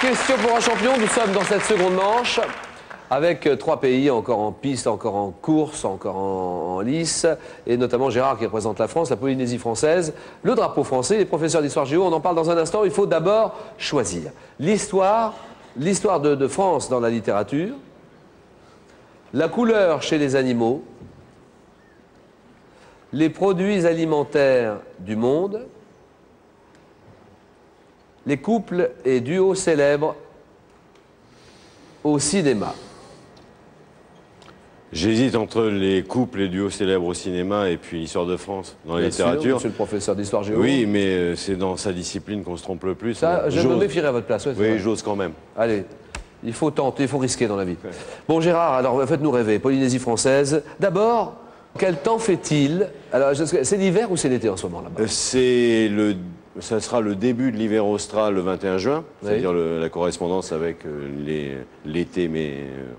Question pour un champion, nous sommes dans cette seconde manche avec 3 pays encore en piste, encore en course, encore en lice, et notamment Gérard qui représente la France, la Polynésie française, le drapeau français, les professeurs d'histoire géo, on en parle dans un instant, il faut d'abord choisir. L'histoire de France dans la littérature, la couleur chez les animaux, les produits alimentaires du monde, les couples et duos célèbres au cinéma. J'hésite entre les couples et duos célèbres au cinéma et puis l'histoire de France dans la littérature. Sûr, monsieur le professeur d'histoire géo. Oui, mais c'est dans sa discipline qu'on se trompe le plus. Ça, je me méfierai à votre place. Ouais, oui, j'ose quand même. Allez, il faut tenter, il faut risquer dans la vie. Ouais. Bon, Gérard, alors faites-nous rêver. Polynésie française. D'abord, quel temps fait-il? Alors, c'est l'hiver ou c'est l'été en ce moment là-bas? Ça sera le début de l'hiver austral le 21 juin, oui. C'est-à-dire la correspondance avec l'été,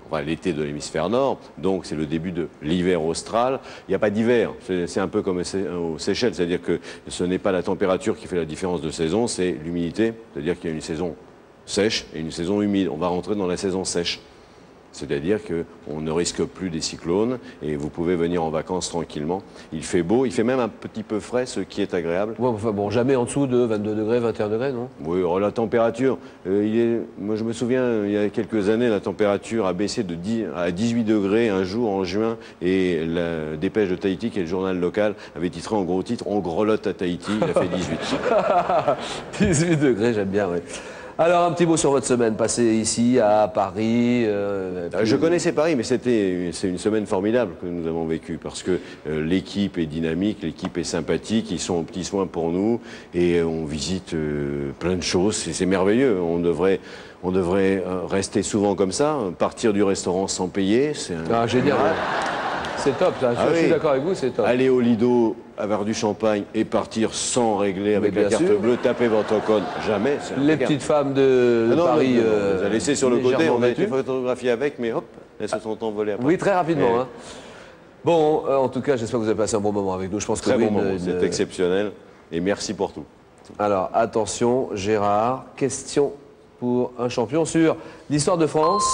enfin, l'été de l'hémisphère nord. Donc c'est le début de l'hiver austral. Il n'y a pas d'hiver, c'est un peu comme aux Seychelles, c'est-à-dire que ce n'est pas la température qui fait la différence de saison, c'est l'humidité, c'est-à-dire qu'il y a une saison sèche et une saison humide. On va rentrer dans la saison sèche. C'est-à-dire qu'on ne risque plus des cyclones et vous pouvez venir en vacances tranquillement. Il fait beau, il fait même un petit peu frais, ce qui est agréable. Ouais, enfin, bon, jamais en dessous de 22 degrés, 21 degrés, non? Oui, la température, moi je me souviens, il y a quelques années, la température a baissé de 10 à 18 degrés un jour en juin et la Dépêche de Tahiti, qui est le journal local, avait titré en gros titre « On grelotte à Tahiti », il a fait 18. 18 degrés, j'aime bien, oui. Alors, un petit mot sur votre semaine passée ici, à Paris. Je connaissais Paris, mais c'est une semaine formidable que nous avons vécue, parce que l'équipe est dynamique, l'équipe est sympathique, ils sont aux petits soins pour nous, et on visite plein de choses, c'est merveilleux. On devrait rester souvent comme ça, partir du restaurant sans payer. Ah, génial. Ouais. C'est top, ça. Je suis d'accord avec vous, c'est top. Aller au Lido, avoir du champagne et partir sans régler avec la carte bleue, taper votre code, jamais. Les petites femmes de Paris... on les a laissées sur le côté, on a été photographiées avec, mais hop, elles se sont envolées après. Oui, très rapidement. Hein. Bon, en tout cas, j'espère que vous avez passé un bon moment avec nous. Je pense que très bon moment, c'est exceptionnel, et merci pour tout. Alors, attention, Gérard, question pour un champion sur l'histoire de France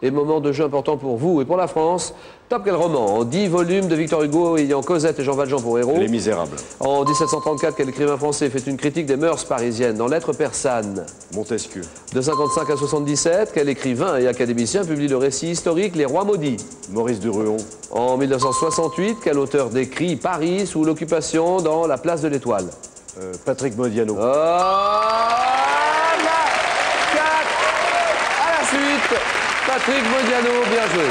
et moment de jeu important pour vous et pour la France. Top quel roman? En 10 volumes de Victor Hugo ayant Cosette et Jean Valjean pour héros. Les Misérables. En 1734, quel écrivain français fait une critique des mœurs parisiennes dans Lettres persanes? Montesquieu. De 55 à 77, quel écrivain et académicien publie le récit historique Les Rois maudits? Maurice de Ruon. En 1968, quel auteur décrit Paris sous l'occupation dans La Place de l'Étoile? Patrick Modiano. À la suite, Patrick Modiano, bien joué.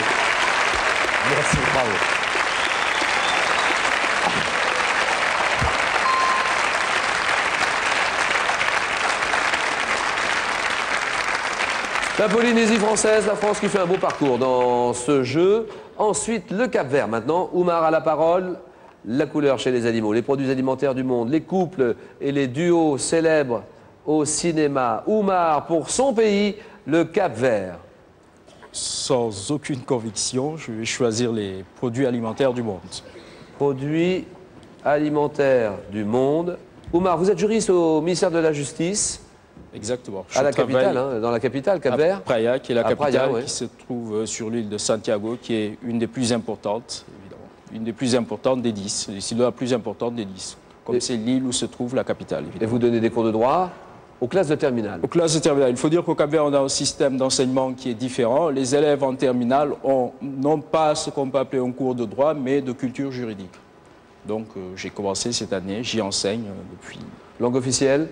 Merci, bravo. La Polynésie française, la France qui fait un beau parcours dans ce jeu. Ensuite, le Cap-Vert. Maintenant, Oumar a la parole. La couleur chez les animaux, les produits alimentaires du monde, les couples et les duos célèbres au cinéma. Oumar, pour son pays, le Cap-Vert. Sans aucune conviction, je vais choisir les produits alimentaires du monde. Produits alimentaires du monde. Oumar, vous êtes juriste au ministère de la Justice. Exactement. À la capitale, hein, dans la capitale, Cap-Vert. Praia, qui est la capitale, Praia, ouais. qui se trouve sur l'île de Santiago, qui est une des plus importantes, évidemment. Une des plus importantes des 10. C'est la plus importante des 10. Comme c'est l'île où se trouve la capitale, évidemment. Et vous donnez des cours de droit aux classes de terminale? Aux classes de terminale. Il faut dire qu'au Cap-Vert, on a un système d'enseignement qui est différent. Les élèves en terminale n'ont pas ce qu'on peut appeler un cours de droit, mais de culture juridique. Donc, j'ai commencé cette année, j'y enseigne depuis. Langue officielle?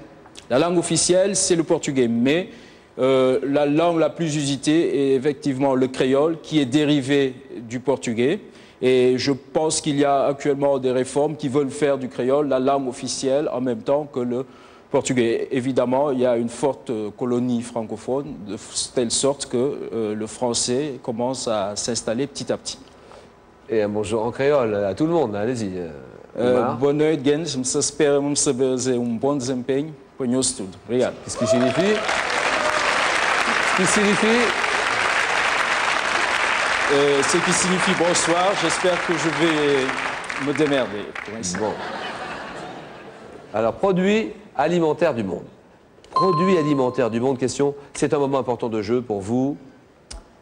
La langue officielle, c'est le portugais, mais la langue la plus usitée est effectivement le créole, qui est dérivé du portugais. Et je pense qu'il y a actuellement des réformes qui veulent faire du créole la langue officielle en même temps que le portugais. Évidemment, il y a une forte colonie francophone, de telle sorte que le français commence à s'installer petit à petit. Et un bonjour en créole à tout le monde, allez-y. Boa noite, Gens. Esperamos fazer bon desempenho. Ponhou-se tudo. Obrigado. Qu'est-ce qui signifie? Ce qui signifie bonsoir. J'espère que je vais me démerder. Bon. Alors, produits alimentaires du monde. produits alimentaires du monde. Question, c'est un moment important de jeu pour vous,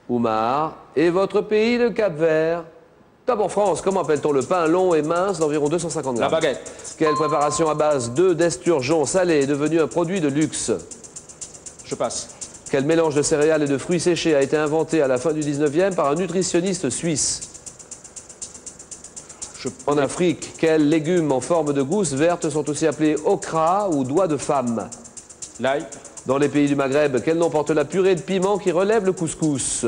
Oumar, et votre pays, le Cap-Vert. Top en France, comment appelle-t-on le pain long et mince d'environ 250 grammes? La baguette. Quelle préparation à base d'esturgeon salé est devenue un produit de luxe? Je passe. Quel mélange de céréales et de fruits séchés a été inventé à la fin du 19e par un nutritionniste suisse? En Afrique, quels légumes en forme de gousse verte sont aussi appelés okra ou doigts de femme? L'ail. Dans les pays du Maghreb, quel nom porte la purée de piment qui relève le couscous?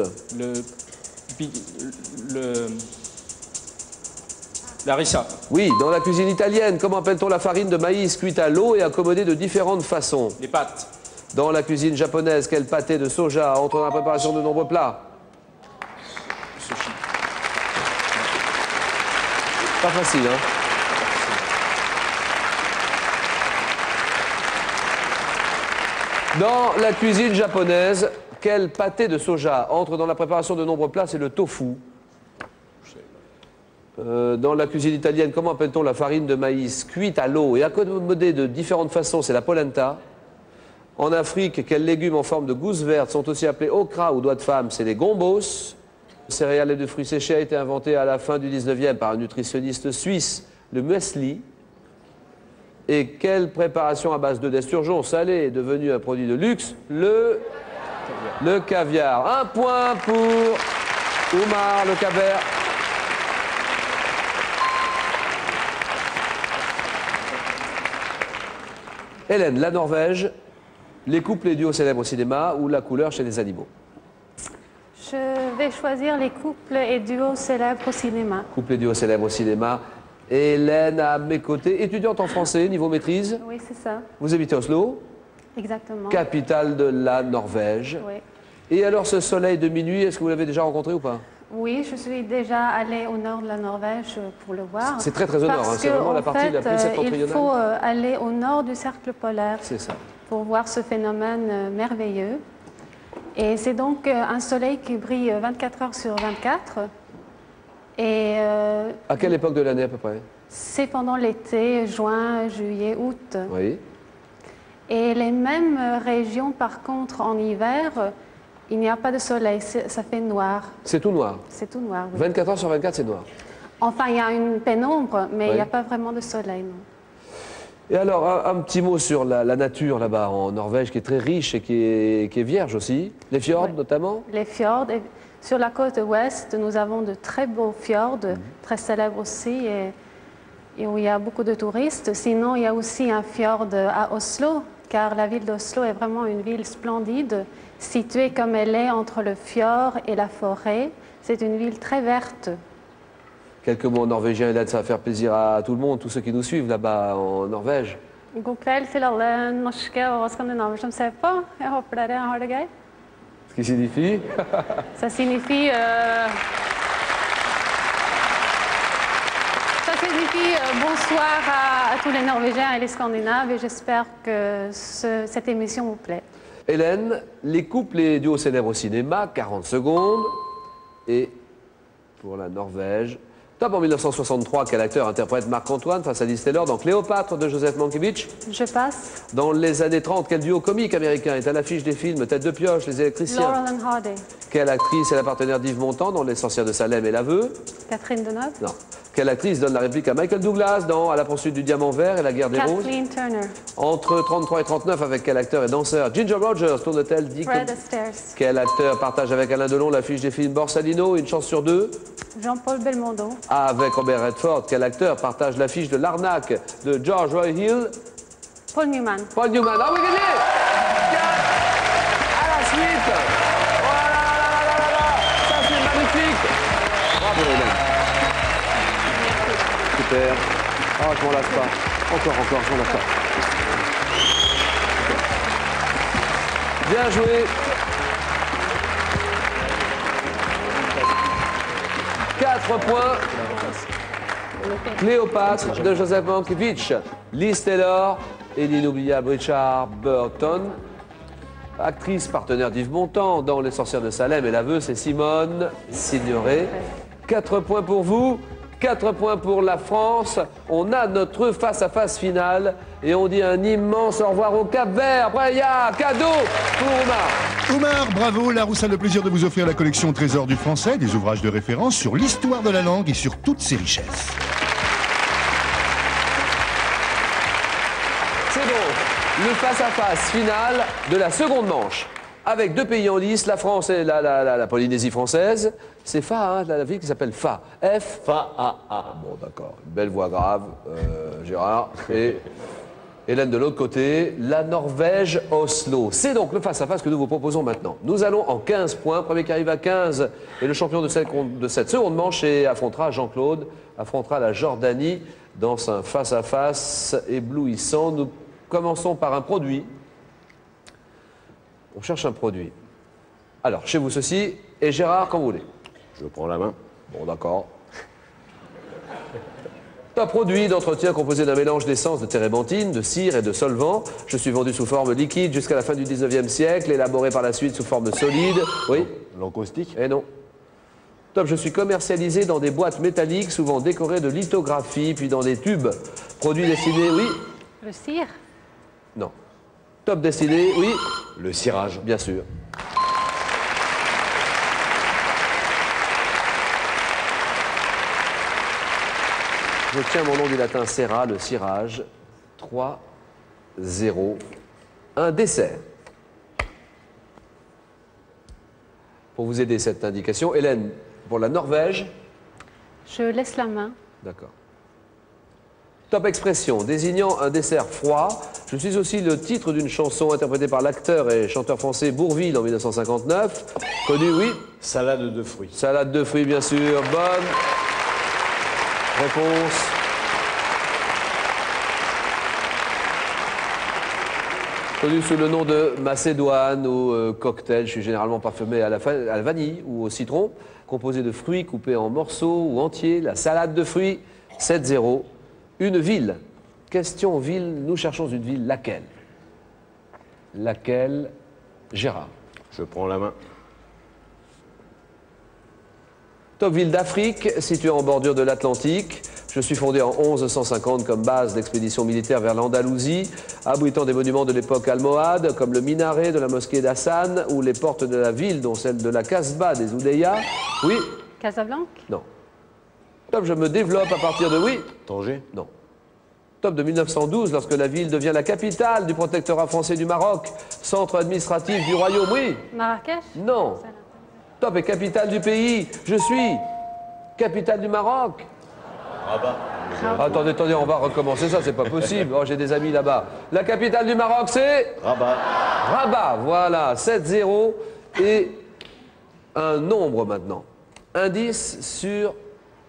La rissa. Oui, dans la cuisine italienne, comment appelle-t-on la farine de maïs cuite à l'eau et accommodée de différentes façons? Les pâtes. Dans la cuisine japonaise, quel pâté de soja entre dans la préparation de nombreux plats? Sushi. Pas facile, hein? Dans la cuisine japonaise, quel pâté de soja entre dans la préparation de nombreux plats? C'est le tofu. Dans la cuisine italienne, comment appelle-t-on la farine de maïs cuite à l'eau et accommodée de différentes façons? C'est la polenta. En Afrique, quels légumes en forme de gousse verte sont aussi appelés okra ou doigts de femme? C'est les gombos. Le céréales et de fruits séchés a été inventé à la fin du 19e par un nutritionniste suisse, le muesli. Et quelle préparation à base d'esturgeon salé est devenue un produit de luxe? Le caviar. Un point pour Oumar, le Cap-Vert. Hélène, la Norvège, les couples et duos célèbres au cinéma ou la couleur chez les animaux? Je vais choisir les couples et duos célèbres au cinéma. Couples et duos célèbres au cinéma. Hélène, à mes côtés, étudiante en français, niveau maîtrise. Oui, c'est ça. Vous habitez Oslo, Exactement. capitale de la Norvège. Oui. Et alors, ce soleil de minuit, est-ce que vous l'avez déjà rencontré ou pas? Oui, je suis déjà allée au nord de la Norvège pour le voir. C'est très très au nord, hein. C'est vraiment la partie la plus septentrionale. Il faut aller au nord du cercle polaire C'est ça. pour voir ce phénomène merveilleux. Et c'est donc un soleil qui brille 24 heures sur 24. Et À quelle époque de l'année à peu près? c'est pendant l'été, juin, juillet, août. Oui. Et les mêmes régions, par contre, en hiver, il n'y a pas de soleil, ça fait noir. C'est tout noir. C'est tout noir, oui. 24 heures sur 24, c'est noir. Enfin, il y a une pénombre, mais il Oui. n'y a pas vraiment de soleil, non. Et alors, un petit mot sur la nature là-bas en Norvège, qui est très riche et qui est vierge aussi. Les fjords Oui. notamment. Les fjords. Et sur la côte ouest, nous avons de très beaux fjords, très célèbres aussi, et où il y a beaucoup de touristes. Sinon, il y a aussi un fjord à Oslo, car la ville d'Oslo est vraiment une ville splendide, située comme elle est entre le fjord et la forêt. C'est une ville très verte. Quelques mots en norvégien, Hélène, ça va faire plaisir à tout le monde, tous ceux qui nous suivent là-bas en Norvège. God kveld til alle norske og skandinaver som ser på. Jeg håper dere har det gøy. Ce qui signifie Ça signifie, bonsoir à tous les Norvégiens et les Scandinaves et j'espère que cette émission vous plaît. Hélène, les couples et duos célèbres au cinéma, 40 secondes. Et pour la Norvège, top en 1963, quel acteur interprète Marc-Antoine face à Liz Taylor dans Cléopâtre de Joseph Mankiewicz? Je passe. Dans les années 30, quel duo comique américain est à l'affiche des films Tête de pioche, Les électriciens? Laurel and Hardy. Quelle actrice est la partenaire d'Yves Montand dans Les sorcières de Salem et l'aveu? Catherine Deneuve. Non. Quelle actrice donne la réplique à Michael Douglas dans À la poursuite du diamant vert et la guerre des roses? Kathleen Turner. Entre 33 et 39, avec quel acteur et danseur Ginger Rogers tourne-t-elle dit Fred Astaire. Quel acteur partage avec Alain Delon l'affiche des films Borsalino, Une chance sur deux? Jean-Paul Belmondo. Avec Robert Redford, quel acteur partage l'affiche de L'Arnaque de George Roy Hill? Paul Newman. Paul Newman. Ah oui, gagné! 4 à la suite! Oh là là là là là! Ça, c'est magnifique! Bravo, Hélène. Super. Ah, je m'en lasse pas. Encore, je m'en lasse pas. Bien joué. 4 points. Cléopâtre de Joseph Mankiewicz, Liz Taylor et l'inoubliable Richard Burton. Actrice partenaire d'Yves Montand dans Les sorcières de Salem et l'aveu, c'est Simone Signoret. 4 points pour vous, 4 points pour la France. On a notre face-à-face finale Et on dit un immense au revoir au Cap-Vert. Après, il y a cadeau pour Oumar. Oumar, bravo. Larousse a le plaisir de vous offrir la collection Trésor du français, des ouvrages de référence sur l'histoire de la langue et sur toutes ses richesses. C'est donc le face-à-face final de la seconde manche. Avec deux pays en lice, la France et la Polynésie française. C'est Fa, hein, la ville qui s'appelle Fa. F. Fa-A-A. Bon, d'accord. Une belle voix grave, Gérard. Et Hélène de l'autre côté, la Norvège, Oslo. C'est donc le face-à-face que nous vous proposons maintenant. Nous allons en 15 points. Premier qui arrive à 15 est le champion de cette seconde manche et affrontera Jean-Claude, affrontera la Jordanie dans un face-à-face éblouissant. Nous commençons par un produit. On cherche un produit. Alors, chez vous ceci, et Gérard, quand vous voulez. Je prends la main. Bon, d'accord. Un produit d'entretien composé d'un mélange d'essence de térébenthine, de cire et de solvant. Je suis vendu sous forme liquide jusqu'à la fin du 19e siècle, élaboré par la suite sous forme solide. Oui. L'encaustique. Eh non. Top, je suis commercialisé dans des boîtes métalliques, souvent décorées de lithographies, puis dans des tubes. Produit destiné, oui. Le cire. Non. Top destiné, oui. Le cirage. Bien sûr. Je tiens mon nom du latin serra, le cirage. 3, 0. Un dessert. Pour vous aider cette indication, Hélène, pour la Norvège. Je laisse la main. D'accord. Top expression, désignant un dessert froid. Je suis aussi le titre d'une chanson interprétée par l'acteur et chanteur français Bourvil en 1959. Connu, oui. Salade de fruits. Salade de fruits, bien sûr. Bonne réponse. Connu sous le nom de Macédoine ou cocktail. Je suis généralement parfumé à la vanille ou au citron. Composé de fruits coupés en morceaux ou entiers. La salade de fruits, 7-0. Une ville. Question ville. Nous cherchons une ville. Laquelle? Laquelle, Gérard? Je prends la main. Top ville d'Afrique, située en bordure de l'Atlantique. Je suis fondé en 1150 comme base d'expédition militaire vers l'Andalousie, abritant des monuments de l'époque almohade, comme le minaret de la mosquée d'Hassan ou les portes de la ville, dont celle de la Casbah des Oudéas. Oui? Casablanca. Non. Top, je me développe à partir de oui? Tanger. Non. Top de 1912, lorsque la ville devient la capitale du protectorat français du Maroc, centre administratif du royaume, oui? Marrakech. Non. Top est capitale du pays. Je suis capitale du Maroc. Rabat. Attendez, on va recommencer ça, c'est pas possible. Oh, j'ai des amis là-bas. La capitale du Maroc, c'est Rabat. Rabat, voilà, 7-0. Et un nombre maintenant. Indice sur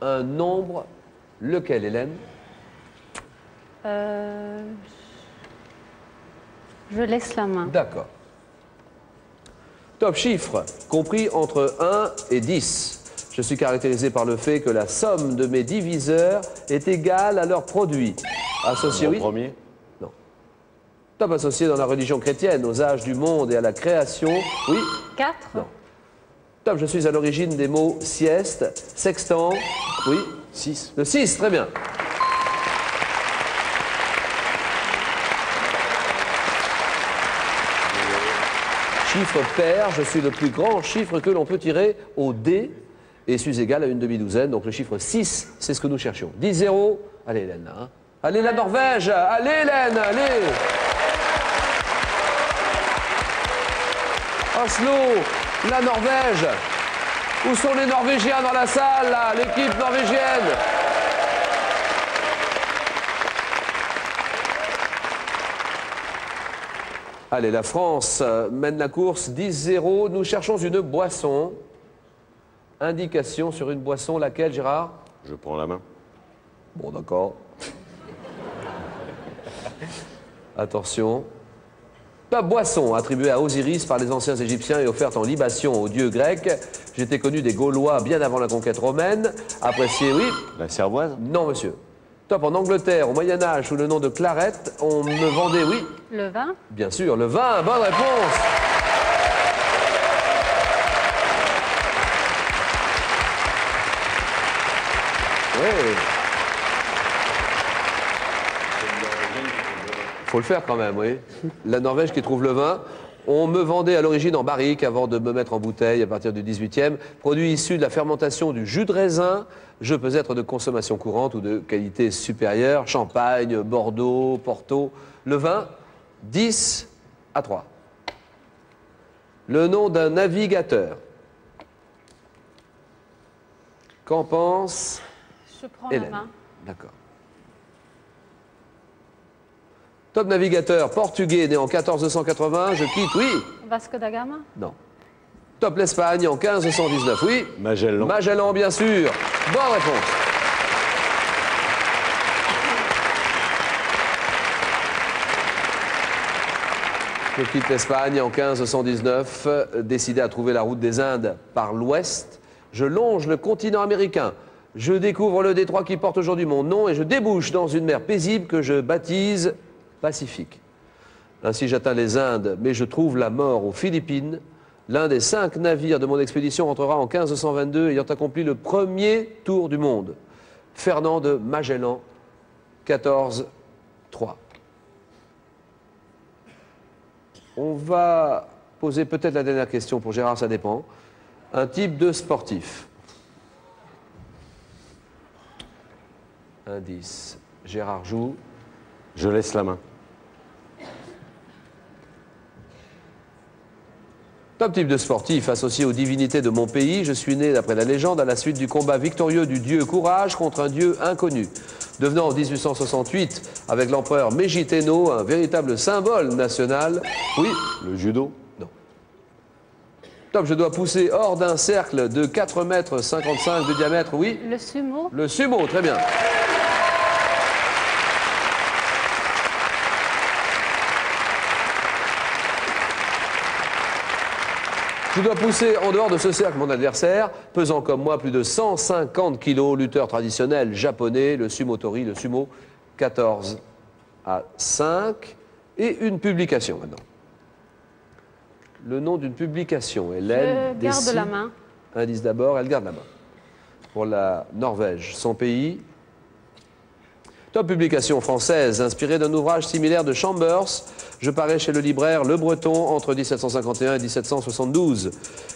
un nombre. Lequel, Hélène? Je laisse la main. D'accord. Top chiffre, compris entre 1 et 10. Je suis caractérisé par le fait que la somme de mes diviseurs est égale à leur produit. Associé, oui? Premier. Non. Top associé dans la religion chrétienne, aux âges du monde et à la création. Oui? 4. Non. Top, je suis à l'origine des mots sieste, sextant. Oui? 6. Le 6, très bien. Chiffre pair, je suis le plus grand chiffre que l'on peut tirer au dé et suis égal à une demi-douzaine. Donc le chiffre 6, c'est ce que nous cherchions. 10-0. Allez Hélène, là. Hein. Allez la Norvège. Allez Hélène, allez. Oslo, la Norvège. Où sont les Norvégiens dans la salle, là? L'équipe norvégienne. Allez, la France mène la course 10-0. Nous cherchons une boisson. Indication sur une boisson, laquelle, Gérard? Je prends la main. Bon, d'accord. Attention. La boisson attribuée à Osiris par les anciens Égyptiens et offerte en libation aux dieux grecs. J'étais connu des Gaulois bien avant la conquête romaine. Apprécié, oui? La cervoise. Non, monsieur. Top, en Angleterre, au Moyen-Âge, sous le nom de clarette, on me vendait, oui? Le vin. Bien sûr, le vin, bonne réponse. Oui. faut le faire quand même, oui. La Norvège qui trouve le vin. On me vendait à l'origine en barrique avant de me mettre en bouteille à partir du 18e. Produit issu de la fermentation du jus de raisin. Je peux être de consommation courante ou de qualité supérieure. Champagne, Bordeaux, Porto. Le vin, 10 à 3. Le nom d'un navigateur. Qu'en pense Je prends Hélène? la main. D'accord. Top navigateur portugais né en 1480, je quitte, oui. Vasco da Gama. Non. Top l'Espagne en 1519, oui. Magellan. Magellan, bien sûr. Bonne réponse. Je quitte l'Espagne en 1519, décidé à trouver la route des Indes par l'ouest. Je longe le continent américain. Je découvre le détroit qui porte aujourd'hui mon nom et je débouche dans une mer paisible que je baptise Pacifique. Ainsi j'atteins les Indes, mais je trouve la mort aux Philippines. L'un des 5 navires de mon expédition rentrera en 1522 ayant accompli le premier tour du monde. Fernand de Magellan, 14-3. On va poser peut-être la dernière question pour Gérard, ça dépend. Un type de sportif. Indice. Gérard joue. Je laisse la main. Top type de sportif associé aux divinités de mon pays. Je suis né, d'après la légende, à la suite du combat victorieux du dieu Courage contre un dieu inconnu. Devenant en 1868, avec l'empereur Mégithéno, un véritable symbole national. Oui. Le judo. Non. Top, je dois pousser hors d'un cercle de 4,55 m de diamètre. Oui. Le sumo. Le sumo, très bien. Je dois pousser en dehors de ce cercle mon adversaire, pesant comme moi plus de 150 kilos, lutteur traditionnel japonais, le sumotori, le sumo, 14 à 5. Et une publication maintenant. Le nom d'une publication, Hélène. Je garde décide. la main. Indice d'abord, elle garde la main. Pour la Norvège, son pays. Top publication française, inspirée d'un ouvrage similaire de Chambers. Je parais chez le libraire Le Breton entre 1751 et 1772.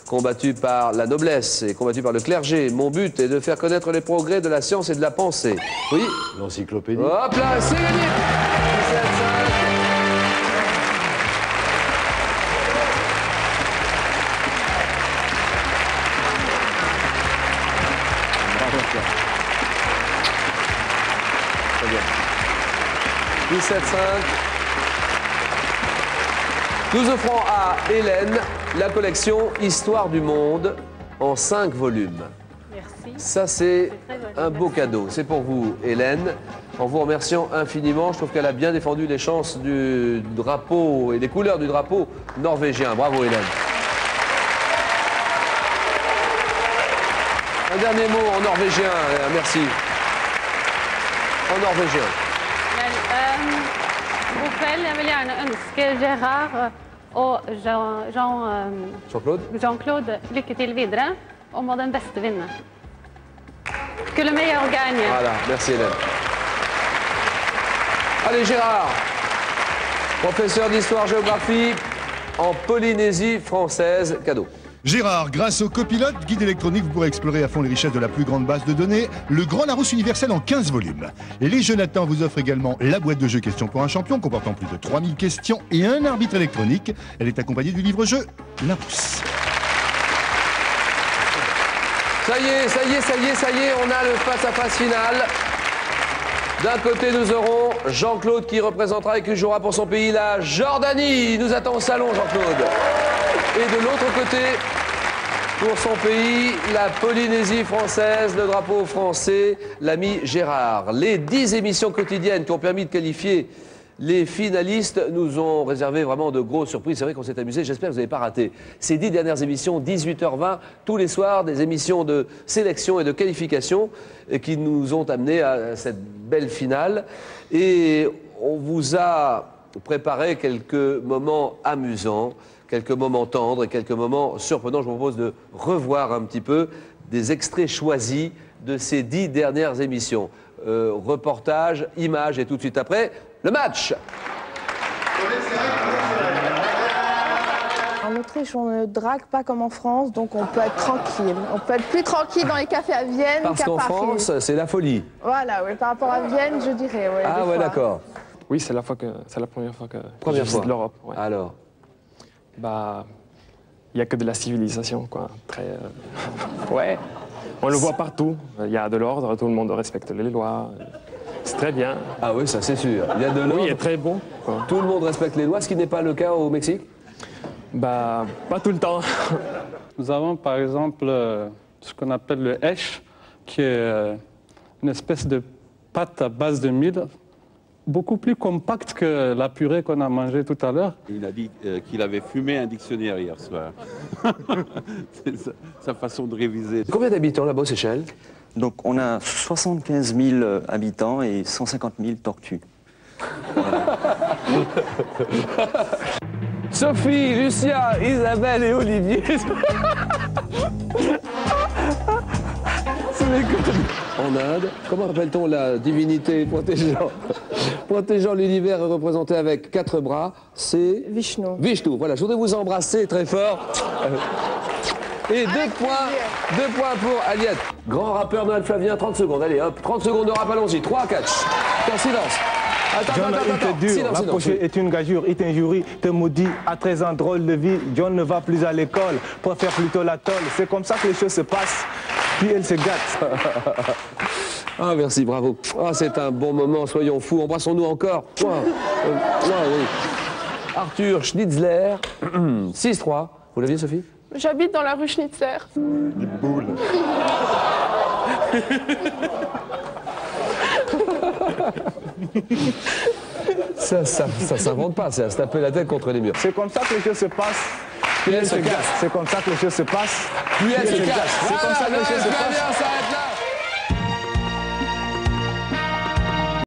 Combattu par la noblesse et combattu par le clergé, mon but est de faire connaître les progrès de la science et de la pensée. Oui. L'encyclopédie. Hop là, c'est gagné. 17-5. Très bien. 17-5. Nous offrons à Hélène la collection Histoire du monde en 5 volumes. Merci. Ça, c'est très joli, un beau merci. cadeau. C'est pour vous, Hélène. En vous remerciant infiniment, je trouve qu'elle a bien défendu les chances du drapeau et les couleurs du drapeau norvégien. Bravo, Hélène. Un dernier mot en norvégien, merci. En norvégien. God kveld. Jeg vil gjerne ønske Gérard og Jean-Claude. Jean-Claude lykke til videre, og må den beste vinne. Que le meilleur gagne. Voilà, merci Hélène. Allez Gérard, professeur d'histoire-géographie en Polynésie française, cadeau. Gérard, grâce au copilote, guide électronique, vous pourrez explorer à fond les richesses de la plus grande base de données, le Grand Larousse universel en 15 volumes. Les Jonathan vous offrent également la boîte de jeux Questions pour un champion comportant plus de 3000 questions et un arbitre électronique. Elle est accompagnée du livre-jeu Larousse. Ça y est, on a le face-à-face final. D'un côté, nous aurons Jean-Claude qui représentera et qui jouera pour son pays la Jordanie. Il nous attend au salon, Jean-Claude. Et de l'autre côté, pour son pays, la Polynésie française, le drapeau français, l'ami Gérard. Les 10 émissions quotidiennes qui ont permis de qualifier les finalistes nous ont réservé vraiment de grosses surprises. C'est vrai qu'on s'est amusé, j'espère que vous n'avez pas raté. Ces 10 dernières émissions, 18h20, tous les soirs, des émissions de sélection et de qualification qui nous ont amenés à cette belle finale. Et on vous a préparé quelques moments amusants, quelques moments tendres et quelques moments surprenants. Je vous propose de revoir un petit peu des extraits choisis de ces 10 dernières émissions. Reportage, images et tout de suite après, le match. En Autriche, on ne drague pas comme en France, donc on peut être tranquille. On peut être plus tranquille dans les cafés à Vienne qu'à Paris. Parce qu'en France, c'est la folie. Voilà, oui, par rapport à Vienne, je dirais. Ouais, ah ouais, d'accord. Oui, c'est la première fois que Première je visite fois. l'Europe. Ouais. Alors? Bah, il n'y a que de la civilisation, quoi. Très, ouais, on le voit partout. Il y a de l'ordre, tout le monde respecte les lois. C'est très bien. Ah oui, ça c'est sûr. Il y a de l'ordre. Oui, il est très bon, quoi. Tout le monde respecte les lois, ce qui n'est pas le cas au Mexique? Bah, pas tout le temps. Nous avons par exemple ce qu'on appelle le hesh, qui est une espèce de pâte à base de mil, beaucoup plus compacte que la purée qu'on a mangée tout à l'heure. Il a dit qu'il avait fumé un dictionnaire hier soir. C'est sa façon de réviser. Combien d'habitants là-bas aux Seychelles? Donc on a 75 000 habitants et 150 000 tortues. Sophie, Lucia, Isabelle et Olivier. En Inde, comment appelle-t-on la divinité protégeant l'univers représenté avec 4 bras? C'est Vishnu. Vishnu. Voilà, je voudrais vous embrasser très fort. Et 2 points pour Aliette. Grand rappeur Noël Flavien, 30 secondes. Allez, hop, 30 secondes de rap, allons-y. 3 catch. En silence. John, il te dure, rapprocher est une gageure, il t'injurie, te maudit, à 13 ans, drôle de vie, John ne va plus à l'école, préfère plutôt la tôle, c'est comme ça que les choses se passent, puis elle se gâte. Ah merci, bravo. Ah, c'est un bon moment, soyons fous, embrassons-nous encore. Oui. Arthur Schnitzler, 6-3. Vous l'aviez, Sophie? J'habite dans la rue Schnitzler. Des boules. Ça s'invente pas, c'est à se taper la tête contre les murs. C'est comme ça que les choses se passent, puis elle se gâte. C'est comme ça que les choses se passent, puis elle se casse. C'est comme ça que les choses se passent.